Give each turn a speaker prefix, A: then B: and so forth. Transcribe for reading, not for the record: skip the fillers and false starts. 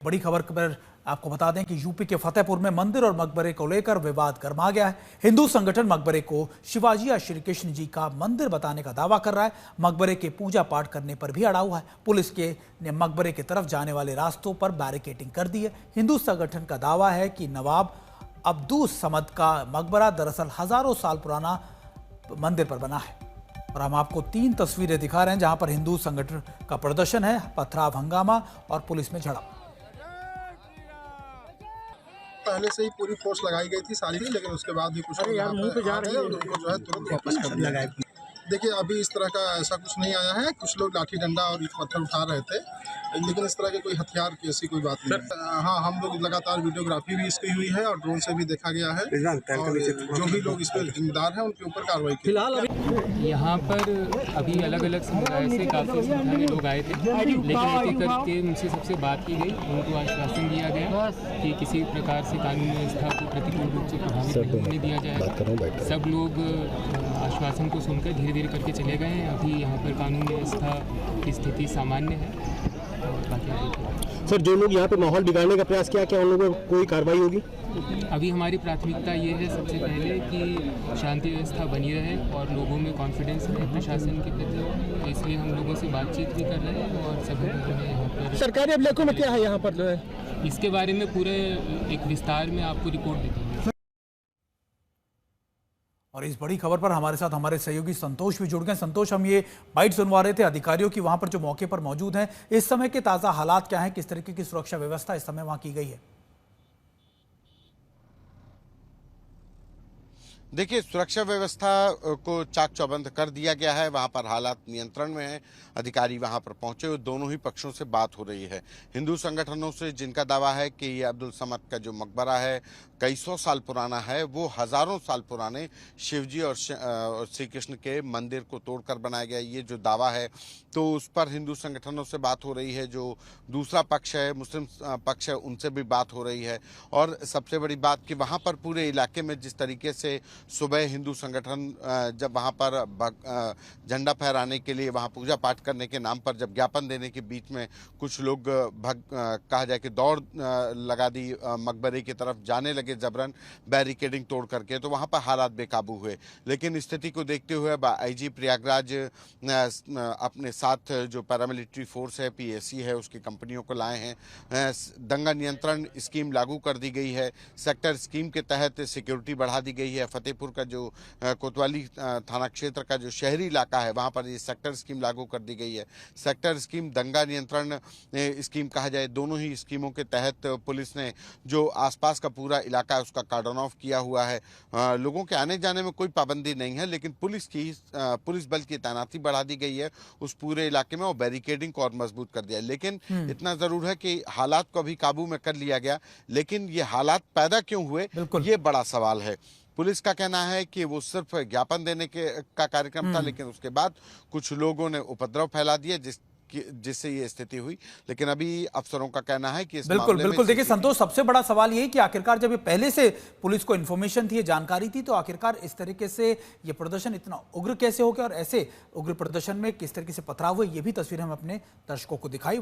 A: बड़ी खबर पर आपको बता दें कि यूपी के फतेहपुर में मंदिर और मकबरे को लेकर विवाद गर्मा गया है। हिंदू संगठन मकबरे को शिवाजी या श्री कृष्ण जी का मंदिर बताने का दावा कर रहा है। मकबरे के पूजा पाठ करने पर भी अड़ा हुआ है। पुलिस के ने मकबरे की तरफ जाने वाले रास्तों पर बैरिकेडिंग कर दी है। हिंदू संगठन का दावा है कि नवाब अब्दुस समद का मकबरा दरअसल हजारों साल पुराना मंदिर पर बना है। और हम आपको 3 तस्वीरें दिखा रहे हैं जहां पर हिंदू संगठन का प्रदर्शन है, पथराव, हंगामा और पुलिस में झड़प।
B: पहले से ही पूरी फोर्स लगाई गई थी सारी, लेकिन उसके बाद भी कुछ उनको जो है तुरंत वापस कर दिया गया। देखिए, अभी इस तरह का ऐसा कुछ नहीं आया है। कुछ लोग लाठी डंडा और पत्थर उठा रहे थे, लेकिन इस तरह के कोई हथियार की ऐसी कोई बात नहीं है। हाँ, हम लोग लगातार वीडियोग्राफी भी इसकी हुई है और ड्रोन से भी देखा गया है, और जो भी लोग इसमें जिम्मेदार हैं उनके ऊपर कार्रवाई की।
C: फिलहाल यहाँ पर अभी अलग अलग समुदाय से काफ़ी संख्या में लोग आए थे, लेकिन एक एक करके उनसे सबसे बात की गई। उनको आश्वासन दिया गया कि किसी प्रकार से कानून व्यवस्था को प्रतिकूल रूप से प्रभावित नहीं होने दिया जाएगा। सब लोग आश्वासन को सुनकर धीरे धीरे करके चले गए हैं। अभी यहाँ पर कानून व्यवस्था की स्थिति सामान्य है।
D: सर, जो लोग यहाँ पे माहौल बिगाड़ने का प्रयास किया, क्या उन लोगों पर कोई कार्रवाई होगी?
C: अभी हमारी प्राथमिकता ये है सबसे पहले कि शांति व्यवस्था बनी रहे और लोगों में कॉन्फिडेंस रहे प्रशासन के प्रति। इसलिए हम लोगों से बातचीत भी कर रहे हैं और सभी लोगों ने यहाँ पर
D: सरकारी अभिलेखों में क्या है यहाँ पर जो है
C: इसके बारे में पूरे एक विस्तार में आपको रिपोर्ट देंगे।
A: और इस बड़ी खबर पर हमारे साथ हमारे सहयोगी संतोष भी जुड़ गए। संतोष, हम ये बाइट सुनवा रहे थे अधिकारियों की वहां पर जो मौके पर मौजूद हैं। इस समय के ताजा हालात क्या हैं? किस तरीके की सुरक्षा व्यवस्था इस समय वहां की गई है?
E: देखिए, सुरक्षा व्यवस्था को चाक चौबंद कर दिया गया है। वहां पर हालात नियंत्रण में हैं। अधिकारी वहां पर पहुंचे और दोनों ही पक्षों से बात हो रही है। हिंदू संगठनों से, जिनका दावा है कि ये अब्दुल समद का जो मकबरा है कई सौ साल पुराना है, वो हजारों साल पुराने शिवजी और श्री कृष्ण के मंदिर को तोड़कर बनाया गया, ये जो दावा है, तो उस पर हिंदू संगठनों से बात हो रही है। जो दूसरा पक्ष है, मुस्लिम पक्ष है, उनसे भी बात हो रही है। और सबसे बड़ी बात कि वहाँ पर पूरे इलाके में जिस तरीके से सुबह हिंदू संगठन जब वहाँ पर झंडा फहराने के लिए, वहाँ पूजा पाठ करने के नाम पर जब ज्ञापन देने के बीच में कुछ लोग कहा जाए कि दौड़ लगा दी मकबरे की तरफ, जाने लगे जबरन बैरिकेडिंग तोड़ करके, तो वहाँ पर हालात बेकाबू हुए। लेकिन स्थिति को देखते हुए आईजी प्रयागराज अपने साथ जो पैरामिलिट्री फोर्स है, पीएसी है, उसकी कंपनियों को लाए हैं। दंगा नियंत्रण स्कीम लागू कर दी गई है। सेक्टर स्कीम के तहत सिक्योरिटी बढ़ा दी गई है। फतेहपुर का जो कोतवाली थाना क्षेत्र का जो शहरी इलाका है, वहाँ पर ये सेक्टर स्कीम लागू कर दी गई है। सेक्टर स्कीम, दंगा नियंत्रण स्कीम कहा जाए, दोनों ही स्कीमों के तहत पुलिस ने जो आसपास का पूरा इलाका है उसका कार्डन ऑफ किया हुआ है। लोगों के आने जाने में कोई पाबंदी नहीं है, लेकिन पुलिस बल की तैनाती बढ़ा दी गई है उस पूरे इलाके में और बैरिकेडिंग को और मजबूत कर दिया। लेकिन इतना जरूर है कि हालात को अभी काबू में कर लिया गया, लेकिन ये हालात पैदा क्यों हुए, ये बड़ा सवाल है। पुलिस का कहना है कि वो सिर्फ ज्ञापन देने का कार्यक्रम था, लेकिन उसके बाद कुछ लोगों ने उपद्रव फैला दिया जिससे ये स्थिति हुई। लेकिन अभी अफसरों का कहना है कि इस
A: बिल्कुल देखिए संतोष, सबसे बड़ा सवाल ये है कि आखिरकार जब ये पहले से पुलिस को इन्फॉर्मेशन थी, जानकारी थी, तो आखिरकार इस तरीके से ये प्रदर्शन इतना उग्र कैसे हो गया और ऐसे उग्र प्रदर्शन में किस तरीके से पथराव हुए, ये भी तस्वीर हम अपने दर्शकों को दिखाई।